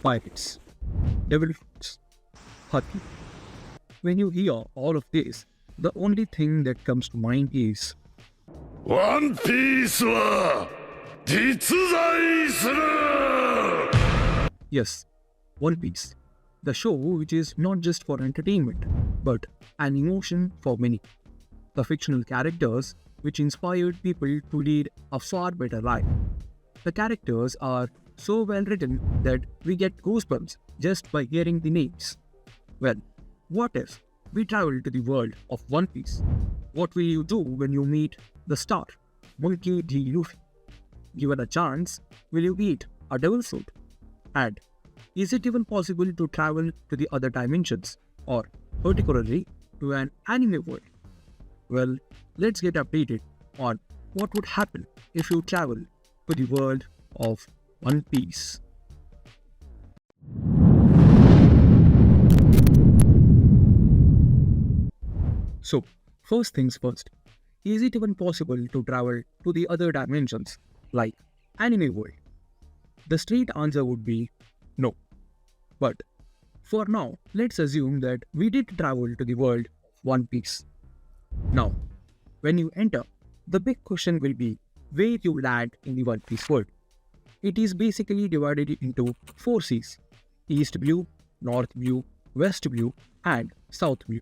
pirates, devil fruits, Hakki. When you hear all of this, the only thing that comes to mind is ワンピースは実在する yes, One Piece, the show which is not just for entertainment but an emotion for many. The fictional characters which inspired people to lead a far better life. The characters are so well written that we get goosebumps just by hearing the names. Well, what if we travel to the world of One Piece? What will you do when you meet the star, Monkey D. Luffy? Given a chance, will you eat a devil fruit? And is it even possible to travel to the other dimensions, or particularly to an anime world? Well, let's get updated on what would happen if you travel to the world of One Piece. So, first things first, is it even possible to travel to the other dimensions, like anime world? The straight answer would be no. But for now, let's assume that we did travel to the world of One Piece. Now, when you enter, the big question will be where you land in the One Piece world. It is basically divided into 4 seas: East Blue, North Blue, West Blue, and South Blue.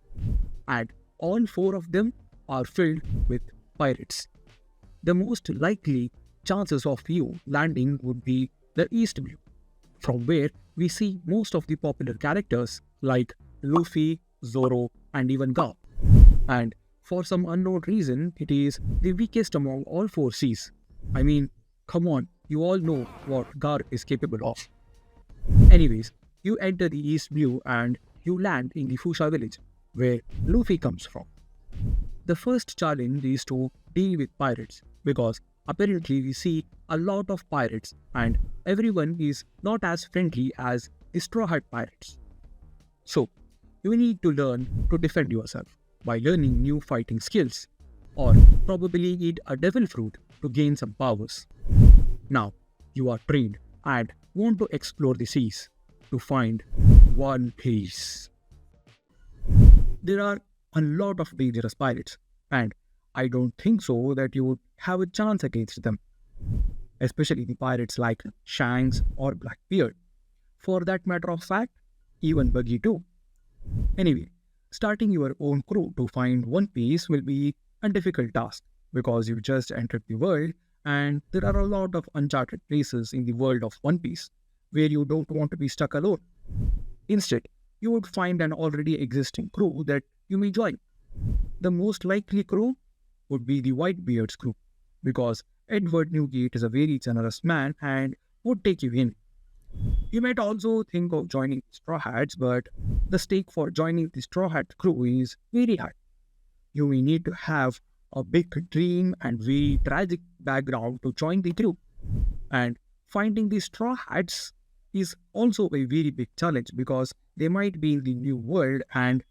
And all 4 of them are filled with pirates. The most likely chances of you landing would be the East Blue, from where we see most of the popular characters like Luffy, Zoro, and even Garp. And for some unknown reason, it is the weakest among all 4 seas. I mean, come on, you all know what Garp is capable of. Anyways, you enter the East Blue and you land in the Fusha village, where Luffy comes from. The first challenge is to deal with pirates, because apparently we see a lot of pirates and everyone is not as friendly as the Straw Hat pirates. So, you need to learn to defend yourself by learning new fighting skills, or probably eat a devil fruit to gain some powers. Now, you are trained and want to explore the seas to find One Piece. There are a lot of dangerous pirates, and I don't think so that you would have a chance against them, especially the pirates like Shanks or Blackbeard. For that matter of fact, even Buggy too. Anyway, starting your own crew to find One Piece will be a difficult task because you just entered the world and there are a lot of uncharted places in the world of One Piece where you don't want to be stuck alone. Instead, you would find an already existing crew that you may join. The most likely crew would be the Whitebeard's crew, because Edward Newgate is a very generous man and would take you in. You might also think of joining the Straw Hats, but the stake for joining the Straw Hat crew is very high. You may need to have a big dream and very tragic background to join the crew. And finding the Straw Hats is also a very big challenge because they might be in the new world and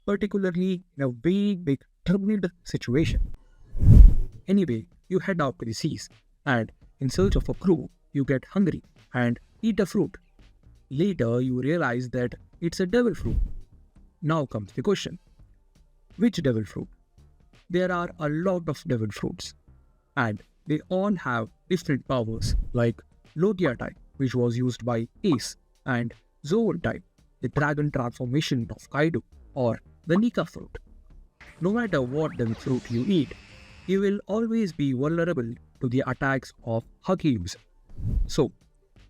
particularly in a very big turbulent situation. Anyway, you head out to the seas and in search of a crew, you get hungry and eat a fruit. Later, you realize that it's a devil fruit. Now comes the question, which devil fruit? There are a lot of devil fruits and they all have different powers like Logia type, which was used by Ace, and Zoro type, the dragon transformation of Kaido, or the Nika fruit. No matter what devil fruit you eat, you will always be vulnerable to the attacks of Hakki user. So,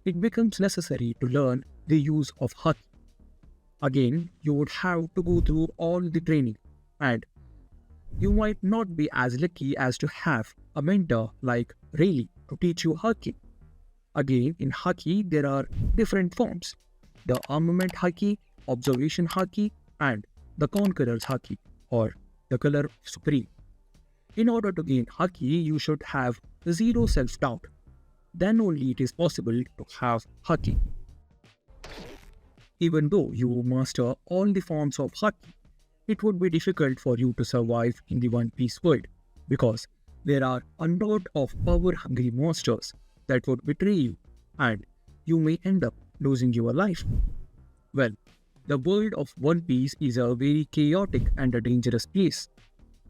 it becomes necessary to learn the use of Hakki. Again, you would have to go through all the training, and you might not be as lucky as to have a mentor like Rayleigh to teach you Hakki. Again, in Hakki, there are different forms: the Armament Hakki, Observation Hakki, and the Conqueror's Hakki, or the Color of Supreme. In order to gain Hakki, you should have zero self-doubt. Then only it is possible to have Hakki. Even though you master all the forms of Hakki, it would be difficult for you to survive in the One Piece world because there are a lot of power-hungry monsters that would betray you and you may end up losing your life. Well, the world of One Piece is a very chaotic and a dangerous place.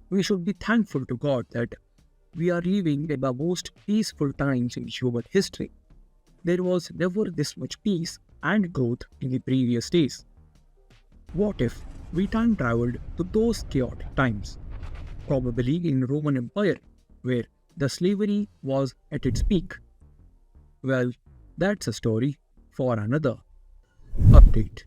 We should be thankful to God that we are living in the most peaceful times in human history. There was never this much peace and growth in the previous days. What if we time traveled to those chaotic times? Probably in Roman Empire, where the slavery was at its peak. Well, that's a story for another update.